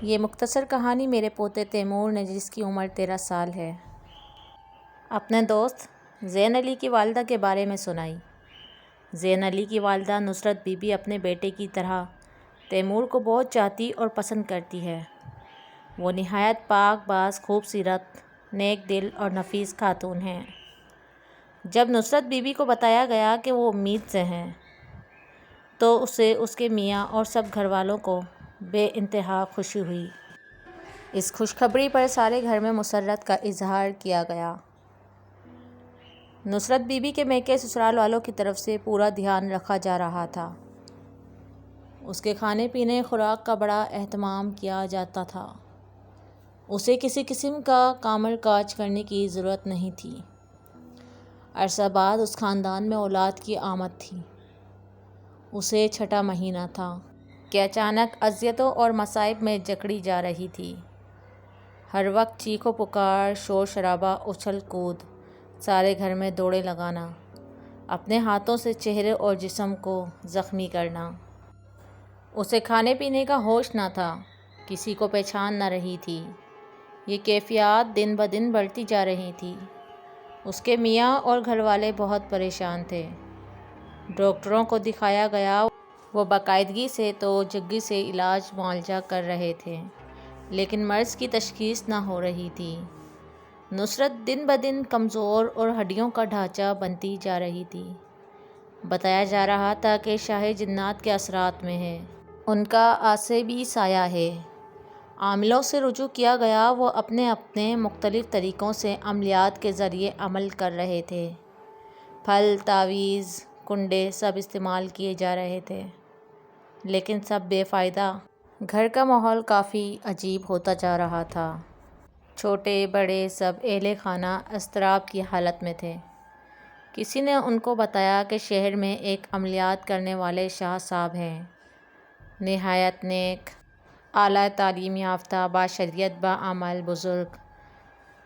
یہ مختصر کہانی میرے پوتے تیمور نے، جس کی عمر 13 سال ہے، اپنے دوست زین علی کی والدہ کے بارے میں سنائی۔ زین علی کی والدہ نصرت بی بی اپنے بیٹے کی طرح تیمور کو بہت چاہتی اور پسند کرتی ہے۔ وہ نہایت پاک باز، خوبصورت، نیک دل اور نفیس خاتون ہیں۔ جب نصرت بی بی کو بتایا گیا کہ وہ امید سے ہیں تو اسے، اس کے میاں اور سب گھر والوں کو بے انتہا خوشی ہوئی۔ اس خوشخبری پر سارے گھر میں مسرت کا اظہار کیا گیا۔ نصرت بی بی کے میکے سسرال والوں کی طرف سے پورا دھیان رکھا جا رہا تھا۔ اس کے کھانے پینے، خوراک کا بڑا اہتمام کیا جاتا تھا۔ اسے کسی قسم کا کامر کاج کرنے کی ضرورت نہیں تھی۔ عرصہ بعد اس خاندان میں اولاد کی آمد تھی۔ اسے چھٹا مہینہ تھا کہ اچانک اذیتوں اور مصائب میں جکڑی جا رہی تھی۔ ہر وقت چیخ و پکار، شور شرابہ، اچھل کود، سارے گھر میں دوڑیں لگانا، اپنے ہاتھوں سے چہرے اور جسم کو زخمی کرنا۔ اسے کھانے پینے کا ہوش نہ تھا، کسی کو پہچان نہ رہی تھی۔ یہ کیفیات دن بدن بڑھتی جا رہی تھی۔ اس کے میاں اور گھر والے بہت پریشان تھے۔ ڈاکٹروں کو دکھایا گیا، وہ باقاعدگی سے تو جگی سے علاج معالجہ کر رہے تھے، لیکن مرض کی تشخیص نہ ہو رہی تھی۔ نصرت دن بدن کمزور اور ہڈیوں کا ڈھانچہ بنتی جا رہی تھی۔ بتایا جا رہا تھا کہ شاہ جنات کے اثرات میں ہے، ان کا عصبی سایہ ہے۔ عاملوں سے رجوع کیا گیا، وہ اپنے مختلف طریقوں سے عملیات کے ذریعے عمل کر رہے تھے۔ پھل، تعویذ، کنڈے سب استعمال کیے جا رہے تھے، لیکن سب بے فائدہ۔ گھر کا ماحول کافی عجیب ہوتا جا رہا تھا۔ چھوٹے بڑے سب اہل خانہ اضطراب کی حالت میں تھے۔ کسی نے ان کو بتایا کہ شہر میں ایک عملیات کرنے والے شاہ صاحب ہیں، نہایت نیک، اعلیٰ تعلیم یافتہ، باشریت، باعمل بزرگ،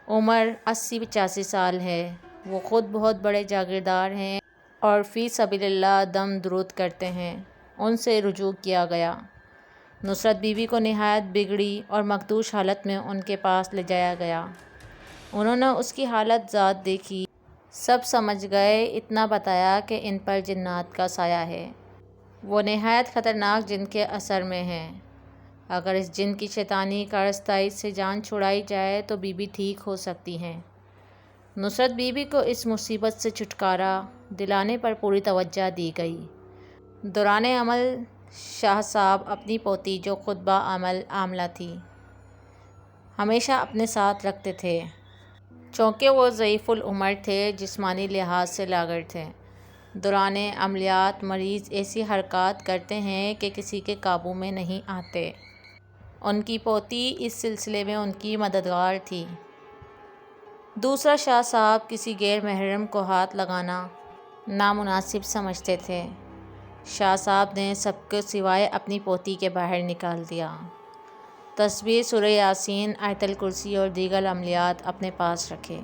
عمر 80-85 سال ہے۔ وہ خود بہت بڑے جاگیردار ہیں اور فی سبیل اللہ دم درود کرتے ہیں۔ ان سے رجوع کیا گیا۔ نصرت بی بی کو نہایت بگڑی اور مخدوش حالت میں ان کے پاس لے جایا گیا۔ انہوں نے اس کی حالت ذات دیکھی، سب سمجھ گئے، اتنا بتایا کہ ان پر جنات کا سایہ ہے۔ وہ نہایت خطرناک جن کے اثر میں ہیں۔ اگر اس جن کی شیطانی کارستائی سے جان چھڑائی جائے تو بی بی ٹھیک ہو سکتی ہیں۔ نصرت بی بی کو اس مصیبت سے چھٹکارا دلانے پر پوری توجہ دی گئی۔ دوران عمل شاہ صاحب اپنی پوتی، جو خود باعمل عاملہ تھی، ہمیشہ اپنے ساتھ رکھتے تھے۔ چونکہ وہ ضعیف العمر تھے، جسمانی لحاظ سے لاغر تھے۔ دوران عملیات مریض ایسی حرکات کرتے ہیں کہ کسی کے قابو میں نہیں آتے۔ ان کی پوتی اس سلسلے میں ان کی مددگار تھی۔ دوسرا، شاہ صاحب کسی غیر محرم کو ہاتھ لگانا نامناسب سمجھتے تھے۔ شاہ صاحب نے سب کو سوائے اپنی پوتی کے باہر نکال دیا۔ تسبیح، سورہ یاسین، آیت الکرسی اور دیگر عملیات اپنے پاس رکھے۔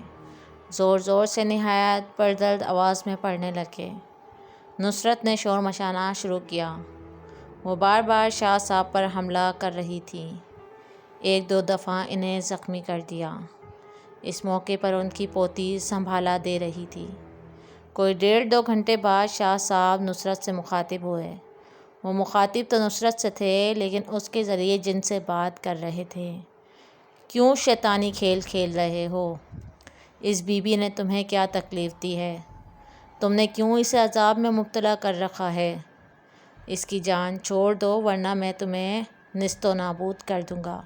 زور زور سے نہایت پردرد آواز میں پڑھنے لگے۔ نصرت نے شور مچانا شروع کیا۔ وہ بار بار شاہ صاحب پر حملہ کر رہی تھی، 1-2 دفعہ انہیں زخمی کر دیا۔ اس موقع پر ان کی پوتی سنبھالا دے رہی تھی۔ کوئی 1.5-2 گھنٹے بعد شاہ صاحب نصرت سے مخاطب ہوئے۔ وہ مخاطب تو نصرت سے تھے، لیکن اس کے ذریعے جن سے بات کر رہے تھے۔ کیوں شیطانی کھیل کھیل رہے ہو؟ اس بی بی نے تمہیں کیا تکلیف دی ہے؟ تم نے کیوں اسے عذاب میں مبتلا کر رکھا ہے؟ اس کی جان چھوڑ دو، ورنہ میں تمہیں نیست و نابود کر دوں گا۔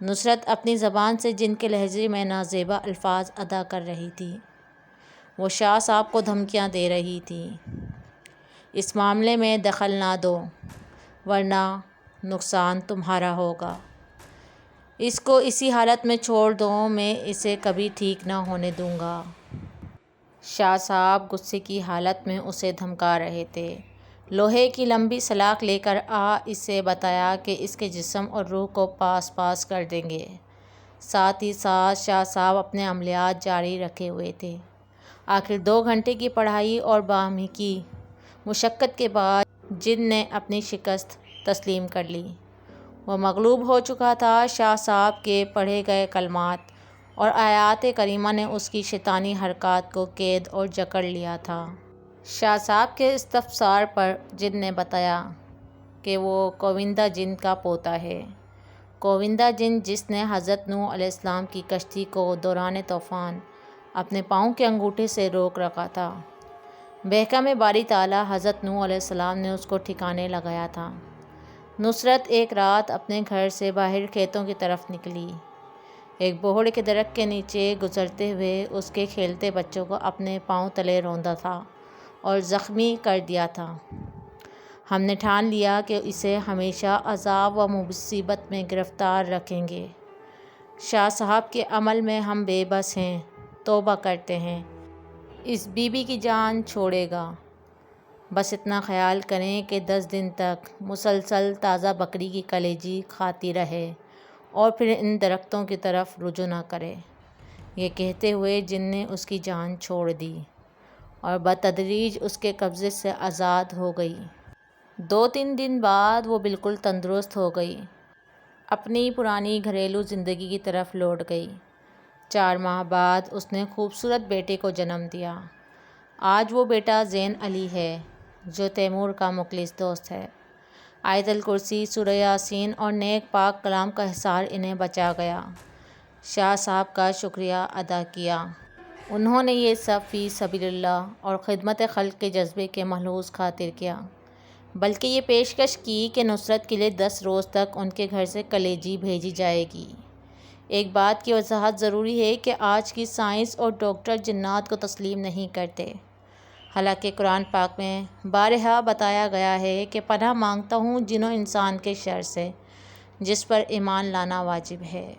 نصرت اپنی زبان سے جن کے لہجے میں نازیبا الفاظ ادا کر رہی تھی۔ وہ شاہ صاحب کو دھمکیاں دے رہی تھی، اس معاملے میں دخل نہ دو، ورنہ نقصان تمہارا ہوگا۔ اس کو اسی حالت میں چھوڑ دو، میں اسے کبھی ٹھیک نہ ہونے دوں گا۔ شاہ صاحب غصے کی حالت میں اسے دھمکا رہے تھے۔ لوہے کی لمبی سلاخ لے کر اسے بتایا کہ اس کے جسم اور روح کو پاس پاس کر دیں گے۔ ساتھ ہی ساتھ شاہ صاحب اپنے عملیات جاری رکھے ہوئے تھے۔ آخر 2 گھنٹے کی پڑھائی اور باہمی مشقت کے بعد جن نے اپنی شکست تسلیم کر لی۔ وہ مغلوب ہو چکا تھا۔ شاہ صاحب کے پڑھے گئے کلمات اور آیات کریمہ نے اس کی شیطانی حرکات کو قید اور جکڑ لیا تھا۔ شاہ صاحب کے استفسار پر جن نے بتایا کہ وہ کووندہ جن کا پوتا ہے۔ کووندہ جن جس نے حضرت نوح علیہ السلام کی کشتی کو دوران طوفان اپنے پاؤں کے انگوٹھے سے روک رکھا تھا۔ بحکم باری تعالیٰ حضرت نوح علیہ السلام نے اس کو ٹھکانے لگایا تھا۔ نصرت ایک رات اپنے گھر سے باہر کھیتوں کی طرف نکلی۔ ایک بوہڑ کے درخت کے نیچے گزرتے ہوئے اس کے کھیلتے بچوں کو اپنے پاؤں تلے روندا تھا اور زخمی کر دیا تھا۔ ہم نے ٹھان لیا کہ اسے ہمیشہ عذاب و مصیبت میں گرفتار رکھیں گے۔ شاہ صاحب کے عمل میں ہم بے بس ہیں، توبہ کرتے ہیں، اس بی بی کی جان چھوڑے گا۔ بس اتنا خیال کریں کہ 10 دن تک مسلسل تازہ بکری کی کلیجی کھاتی رہے اور پھر ان درختوں کی طرف رجوع نہ کرے۔ یہ کہتے ہوئے جن نے اس کی جان چھوڑ دی اور بتدریج اس کے قبضے سے آزاد ہو گئی۔ 2-3 دن بعد وہ بالکل تندرست ہو گئی، اپنی پرانی گھریلو زندگی کی طرف لوٹ گئی۔ 4 ماہ بعد اس نے خوبصورت بیٹے کو جنم دیا۔ آج وہ بیٹا زین علی ہے جو تیمور کا مخلص دوست ہے۔ آیت الکرسی، سورہ یاسین اور نیک پاک کلام کا حصار انہیں بچا گیا۔ شاہ صاحب کا شکریہ ادا کیا۔ انہوں نے یہ سب فی سبیل اللہ اور خدمت خلق کے جذبے کے ملحوظ خاطر کیا، بلکہ یہ پیشکش کی کہ نصرت کے لیے 10 روز تک ان کے گھر سے کلیجی بھیجی جائے گی۔ ایک بات کی وضاحت ضروری ہے کہ آج کی سائنس اور ڈاکٹر جنات کو تسلیم نہیں کرتے، حالانکہ قرآن پاک میں بارہا بتایا گیا ہے کہ پناہ مانگتا ہوں جن و انسان کے شر سے، جس پر ایمان لانا واجب ہے۔